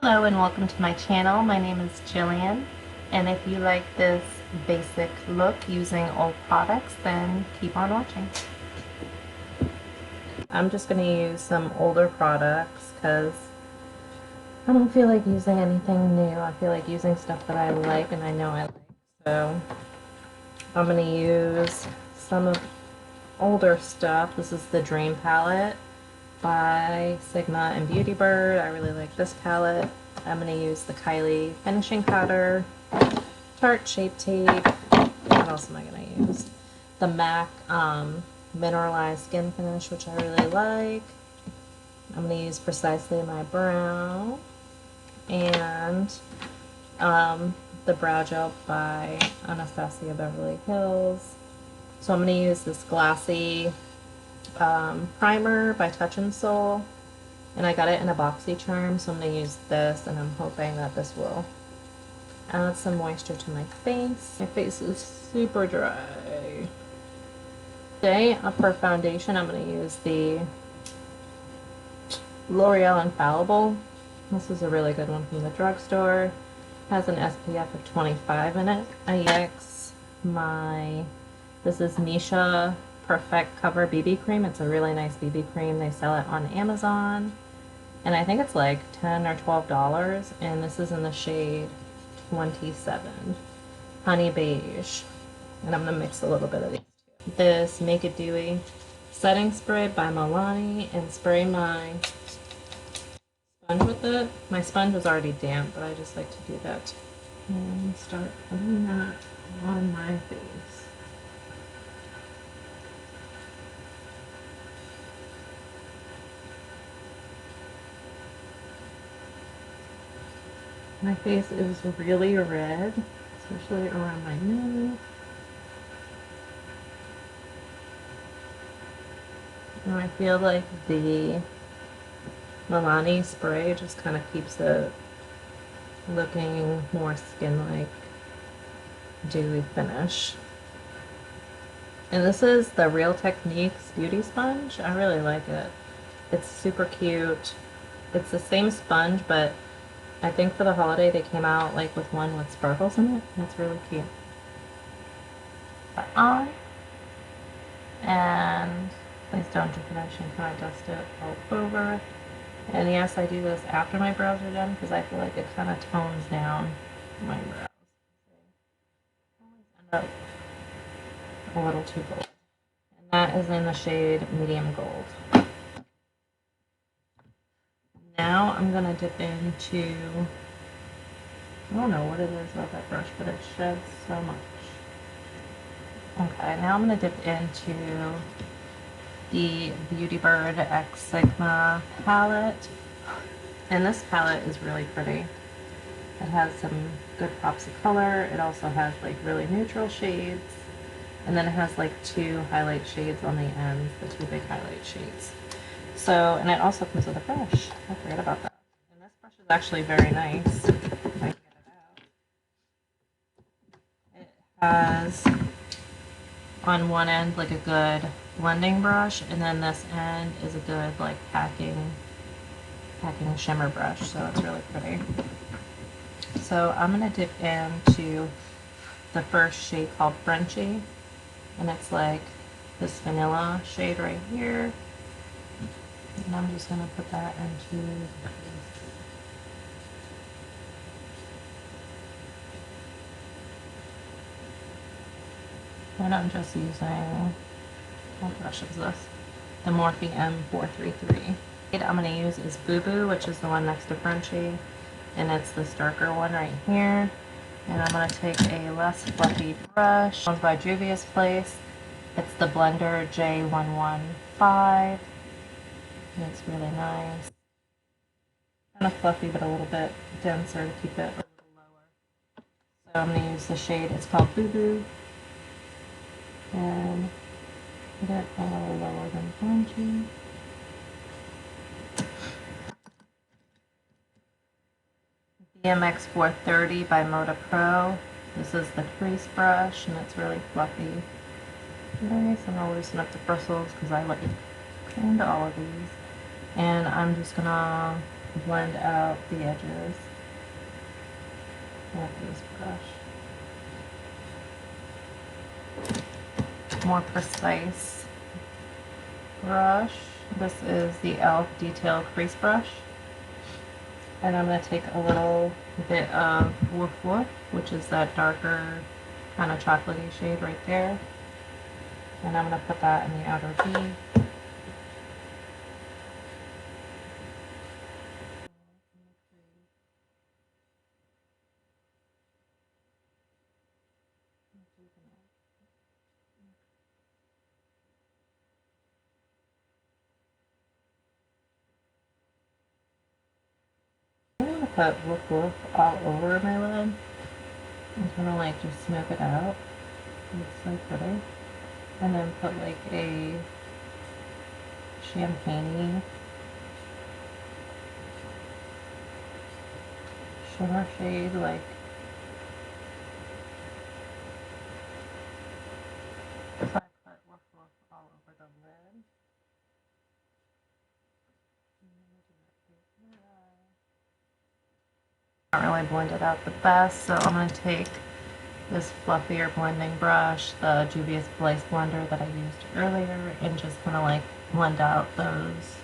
Hello and welcome to my channel. My name is Jillian, and if you like this basic look using old products, then keep on watching. I'm just going to use some older products because I don't feel like using anything new. I feel like using stuff that I like and I know I like. So I'm going to use some of older stuff. This is the Dream palette by Sigma and Beauty Bird. I really like this palette. I'm going to use the Kylie finishing powder, Tarte Shape Tape. What else am I going to use? The MAC mineralized skin finish, which I really like. I'm going to use Precisely My Brow, and the brow gel by Anastasia Beverly Hills. So I'm going to use this glassy primer by Touch and Soul, and I got it in a boxy charm, so I'm going to use this, and I'm hoping that this will add some moisture to my face. My face is super dry. Today, for foundation, I'm going to use the L'Oreal Infallible. This is a really good one from the drugstore. It has an SPF of 25 in it. This is Nisha Perfect Cover BB Cream. It's a really nice BB cream. They sell it on Amazon, and I think it's like $10 or $12, and this is in the shade 27, Honey Beige, and I'm going to mix a little bit of these two. This Make It Dewy setting spray by Milani, and spray my sponge with it. My sponge was already damp, but I just like to do that and start putting that on my face. My face is really red, especially around my nose. And I feel like the Milani spray just kind of keeps it looking more skin-like, dewy finish. And this is the Real Techniques Beauty Sponge. I really like it. It's super cute. It's the same sponge, but I think for the holiday they came out like with one with sparkles in it. It's really cute. On, and please don't drip it. I should kind of dust it all over. And yes, I do this after my brows are done because I feel like it kind of tones down my brows. I always end up a little too bold. And that is in the shade Medium Gold. Now I'm going to dip into, I don't know what it is about that brush, but it sheds so much. Okay, now I'm going to dip into the Beauty Bird X Sigma palette. And this palette is really pretty. It has some good pops of color. It also has like really neutral shades. And then it has like two highlight shades on the ends, the two big highlight shades. So, and it also comes with a brush. I forgot about that. And this brush is actually very nice. If I can get it out. It has on one end like a good blending brush, and then this end is a good like packing shimmer brush, so it's really pretty. So I'm going to dip into the first shade called Frenchy, and it's like this vanilla shade right here, and I'm just going to put that into and I'm just using, what brush is this? The Morphe M433. I'm going to use is Boo Boo, which is the one next to Frenchy, and it's this darker one right here. And I'm going to take a less fluffy brush. This one's by Juvia's Place. It's the Blender J115. And it's really nice. Kind of fluffy, but a little bit denser to keep it a little lower. So I'm going to use the shade, it's called Boo Boo. And get it a little lower than Frenchy. BMX 430 by Moda Pro. This is the crease brush, and it's really fluffy. Nice, and I'll loosen up the bristles because I like cleaned all of these. And I'm just gonna blend out the edges with this brush. More precise brush. This is the e.l.f. Detail Crease Brush. And I'm going to take a little bit of Woof Woof, which is that darker kind of chocolatey shade right there. And I'm going to put that in the outer V. I'm going to put Woof Woof all over my lid. I'm kind of like just smoke it out. It's so pretty. And then put like a champagne-y shimmer shade, like so I put Woof Woof all over the lid. Not really blended out the best, so I'm going to take this fluffier blending brush, the Juvia's Place blender that I used earlier, and just kind of like blend out those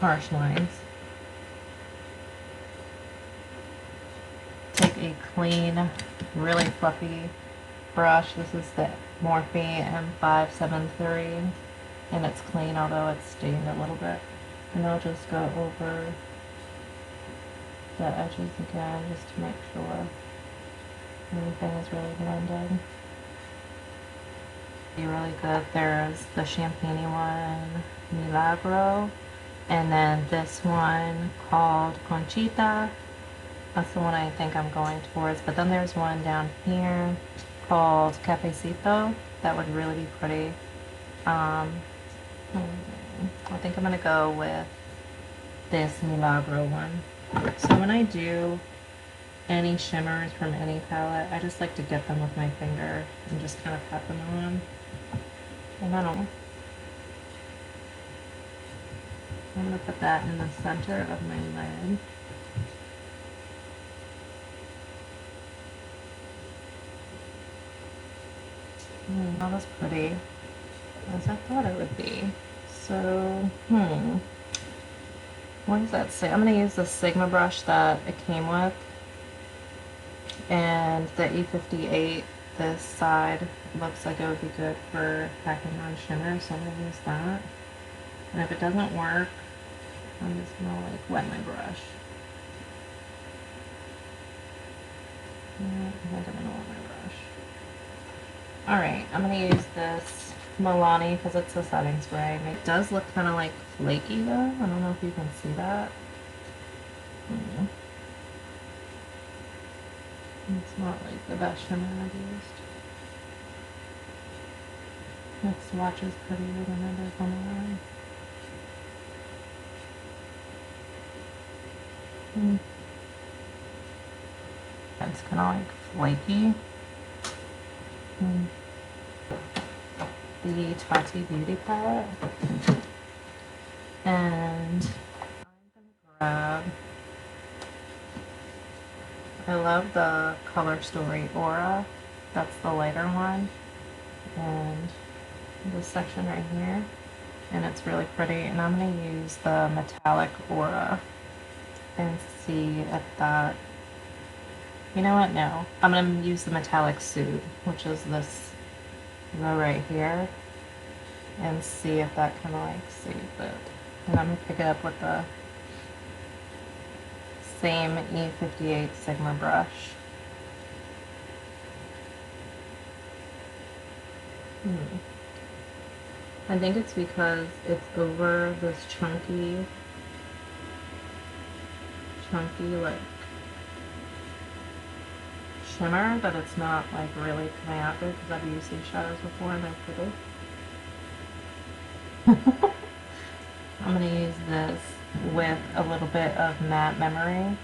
harsh lines. Take a clean, really fluffy brush. This is the Morphe M573, and it's clean, although it's stained a little bit. And I'll just go over the edges again, just to make sure everything is really blended. Be really good. There's the champagne one, Milagro, and then this one called Conchita. That's the one I think I'm going towards. But then there's one down here called Cafecito. That would really be pretty. I think I'm gonna go with this Milagro one. So when I do any shimmers from any palette, I just like to get them with my finger and just kind of pat them on. And I don't know. I'm going to put that in the center of my lid. Not as pretty as I thought it would be. So, what does that say? I'm going to use the Sigma brush that it came with. And the E58, this side looks like it would be good for packing on shimmer, so I'm going to use that. And if it doesn't work, I'm just going to like wet my brush. I think I'm going to wet my brush. Alright, I'm going to use this Milani because it's a setting spray. It does look kind of like flaky though. I don't know if you can see that. It's not like the best shimmer I've used. This swatch is prettier than it is on the line. It's kind of like flaky. The Tati Beauty palette. And I'm going to grab, I love the Color Story Aura. That's the lighter one. And this section right here. And it's really pretty. And I'm going to use the Metallic Aura and see if that, you know what, no. I'm going to use the Metallic Suit, which is this row right here, and see if that kind of like saves it. And I'm going to pick it up with the same E58 Sigma brush. I think it's because it's over this chunky like shimmer that it's not like really coming out good, because I've used these shadows before and they're pretty. I'm going to use this with a little bit of matte memory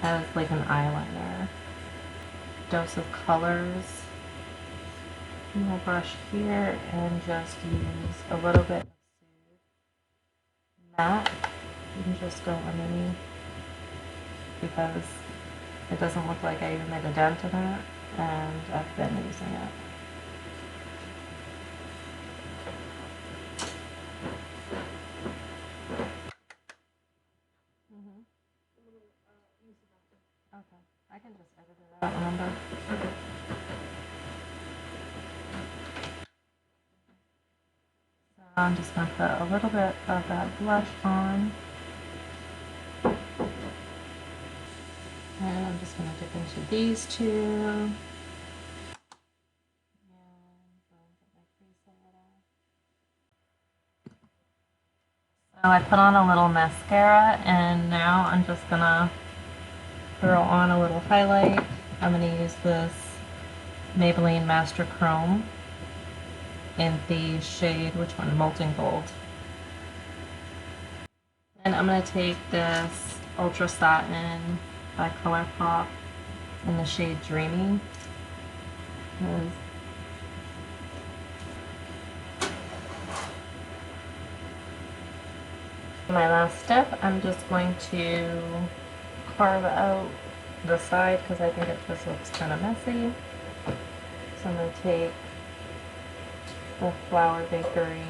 as like an eyeliner. Dose of colors. I'm going to brush here and just use a little bit of matte You can just go underneath because it doesn't look like I even made a dent in it, and I've been using it. Okay, I can just edit it out, remember? So I'm just going to put a little bit of that blush on. And I'm just going to dip into these two. And get my crease a little. So I put on a little mascara, and now I'm just going to throw on a little highlight. I'm going to use this Maybelline Master Chrome in the shade, which one? Molten Gold. And I'm going to take this Ultra Satin by ColourPop in the shade Dreamy. My last step, I'm just going to carve out the side because I think it just looks kind of messy. So I'm going to take the Flower Bakery